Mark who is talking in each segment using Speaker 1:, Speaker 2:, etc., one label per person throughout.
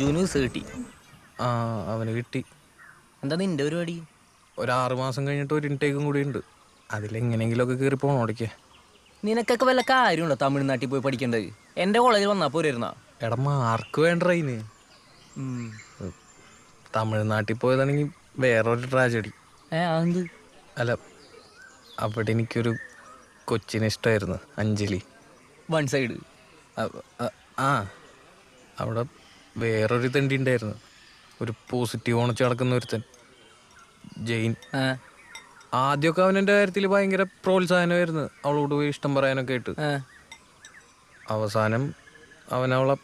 Speaker 1: ജൂന് കിട്ടി.
Speaker 2: ആ അവന് കിട്ടി.
Speaker 1: എന്താ നിന്റെ പരിപാടി?
Speaker 2: ഒരു 6 മാസം കഴിഞ്ഞിട്ട് ഒരു ഇൻടേക്കും കൂടി ഉണ്ട്. അതിലെങ്ങനെയെങ്കിലുമൊക്കെ കയറി പോകണം അവിടേക്ക്.
Speaker 1: നിനക്കൊക്കെ വല്ല കാര്യമുണ്ടോ തമിഴ്നാട്ടിൽ പോയി പഠിക്കേണ്ടത്? എൻ്റെ കോളേജിൽ വന്നാൽ പോരായിരുന്നാ?
Speaker 2: എടാ മാർക്ക് വേണ്ട ഇതിന്. തമിഴ്നാട്ടിൽ പോയതാണെങ്കിൽ വേറൊരു ട്രാജഡി.
Speaker 1: അതെന്ത്?
Speaker 2: അല്ല, അവിടെ എനിക്കൊരു കൊച്ചിനെ ഇഷ്ടമായിരുന്നു, അഞ്ജലി.
Speaker 1: One side.
Speaker 2: ആ അവിടെ വേറൊരു തണ്ടി ഉണ്ടായിരുന്നു, ഒരു പോസിറ്റീവ് ഓണച്ച് നടക്കുന്ന ഒരുത്തൻ, ജെയിൻ. ആദ്യമൊക്കെ അവനെൻ്റെ കാര്യത്തിൽ ഭയങ്കര പ്രോത്സാഹനമായിരുന്നു, അവളോട് പോയി ഇഷ്ടം പറയാനൊക്കെ ആയിട്ട്. അവസാനം അവനവളെ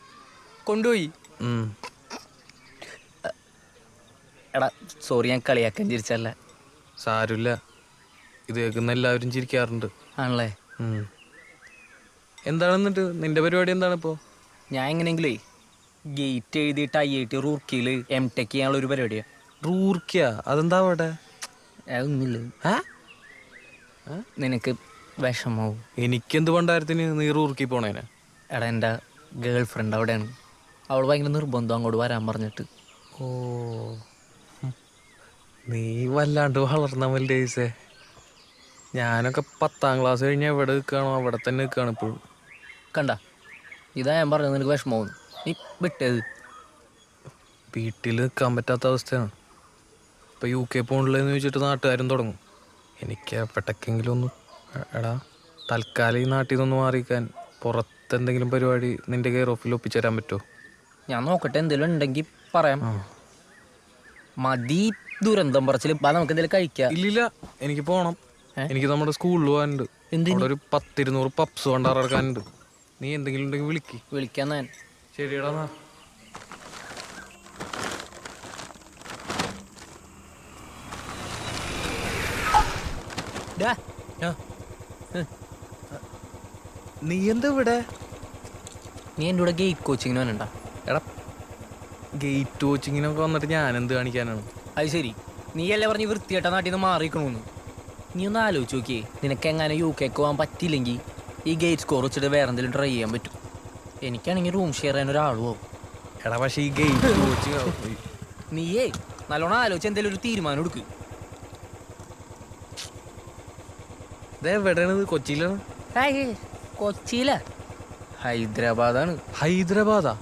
Speaker 1: കൊണ്ടുപോയി. എടാ സോറി, ഞാൻ കളിയാക്കാൻ ചിരിച്ചല്ല.
Speaker 2: സാരമില്ല, ഇത് കേൾക്കുന്ന എല്ലാവരും ചിരിക്കാറുണ്ട്.
Speaker 1: ആണല്ലേ?
Speaker 2: എന്താണെന്നിട്ട് നിന്റെ പരിപാടി എന്താണ് ഇപ്പോൾ?
Speaker 1: ഞാൻ എങ്ങനെയെങ്കിലേ ഗേറ്റ് എഴുതിയിട്ട് IIT റൂർക്കിയിൽ M.Tech ചെയ്യാനുള്ള ഒരു പരിപാടിയാണ്.
Speaker 2: റൂർക്കിയാ? അതെന്താ അവിടെ?
Speaker 1: അതൊന്നുമില്ല. നിനക്ക് വിഷമാവും.
Speaker 2: എനിക്കെന്ത് പണ്ടാരത്തിന് നീ റൂർക്കി പോണേനെ?
Speaker 1: എടാ എൻ്റെ ഗേൾ ഫ്രണ്ട് അവിടെയാണ്. അവൾ ഭയങ്കര നിർബന്ധം അങ്ങോട്ട് വരാൻ പറഞ്ഞിട്ട്.
Speaker 2: ഓ, നീ വല്ലാണ്ട് വളർന്ന മല്ലേസേ. ഞാനൊക്കെ 10ാം ക്ലാസ് കഴിഞ്ഞാൽ എവിടെ നിൽക്കുകയാണോ അവിടെ തന്നെ നിൽക്കുകയാണ് ഇപ്പോഴും.
Speaker 1: കണ്ട, ഇതാ ഞാൻ പറഞ്ഞത്, നിനക്ക് വിഷമാവും. നീ വിട്ടത്.
Speaker 2: വീട്ടിൽ നിൽക്കാൻ പറ്റാത്ത അവസ്ഥയാണ്. ഇപ്പോൾ UK പോകണില്ലെന്ന് ചോദിച്ചിട്ട് നാട്ടുകാരും തുടങ്ങും. എനിക്ക് എവിടേക്കെങ്കിലും ഒന്ന്, എടാ തൽക്കാലം ഈ നാട്ടിൽ നിന്നൊന്ന് മാറിക്കാൻ പുറത്തെന്തെങ്കിലും പരിപാടി നിന്റെ കെയർ ഓഫിൽ ഒപ്പിച്ചു തരാൻ പറ്റുമോ?
Speaker 1: ഞാൻ നോക്കട്ടെ, എന്തെങ്കിലും ഉണ്ടെങ്കിൽ പറയാം. മതി ദുരന്തം പറച്ചിൽ. നമുക്ക് എന്തെങ്കിലും കഴിക്കാം.
Speaker 2: ഇല്ലില്ല, എനിക്ക് പോകണം. എനിക്ക് നമ്മുടെ സ്കൂളിൽ പോകാനുണ്ട്. അവിടെ ഒരു 10-200 പപ്സ് കൊണ്ടിറക്കാനുണ്ട്. നീ എന്തെങ്കിലും ഉണ്ടെങ്കിൽ
Speaker 1: വിളിക്കാൻ ഞാൻ.
Speaker 2: ശരിയടാ. നീ എന്താ ഇവിടെ?
Speaker 1: നീ എൻ്റെ കൂടെ ഗേറ്റ് കോച്ചിങ്ങിന് വന്നിട്ടുണ്ടോ?
Speaker 2: എടാ ഗേറ്റ് കോച്ചിങ്ങിനൊക്കെ വന്നിട്ട് ഞാൻ എന്ത് കാണിക്കാനാണ്?
Speaker 1: അത് ശരി, നീയല്ലേ പറഞ്ഞ് വൃത്തിയായിട്ട നാട്ടിൽ നിന്ന് മാറിക്കണമെന്ന്. നീ ഒന്ന് ആലോചിച്ച് നോക്കിയേ, നിനക്ക് എങ്ങനെ UK പോകാൻ പറ്റിയില്ലെങ്കിൽ ഈ ഗേറ്റ് സ്കോർ വെച്ചിട്ട് വേറെ എന്തെങ്കിലും ട്രൈ ചെയ്യാൻ പറ്റും. എനിക്കാണെങ്കിൽ റൂം ഷെയർ ചെയ്യാൻ ഒരാളും ആവും.
Speaker 2: എടാ പക്ഷേ ഈ ഗേറ്റ് കോച്ചിങ്
Speaker 1: നീയേ നല്ലോണം ആലോചിച്ച് എന്തെങ്കിലും ഒരു തീരുമാനം എടുക്ക്.
Speaker 2: എവിടെയാണിത്? കൊച്ചിയിലാണ്?
Speaker 1: കൊച്ചിയിലാ? ഹൈദരാബാദാണ്.
Speaker 2: ഹൈദരാബാദാ?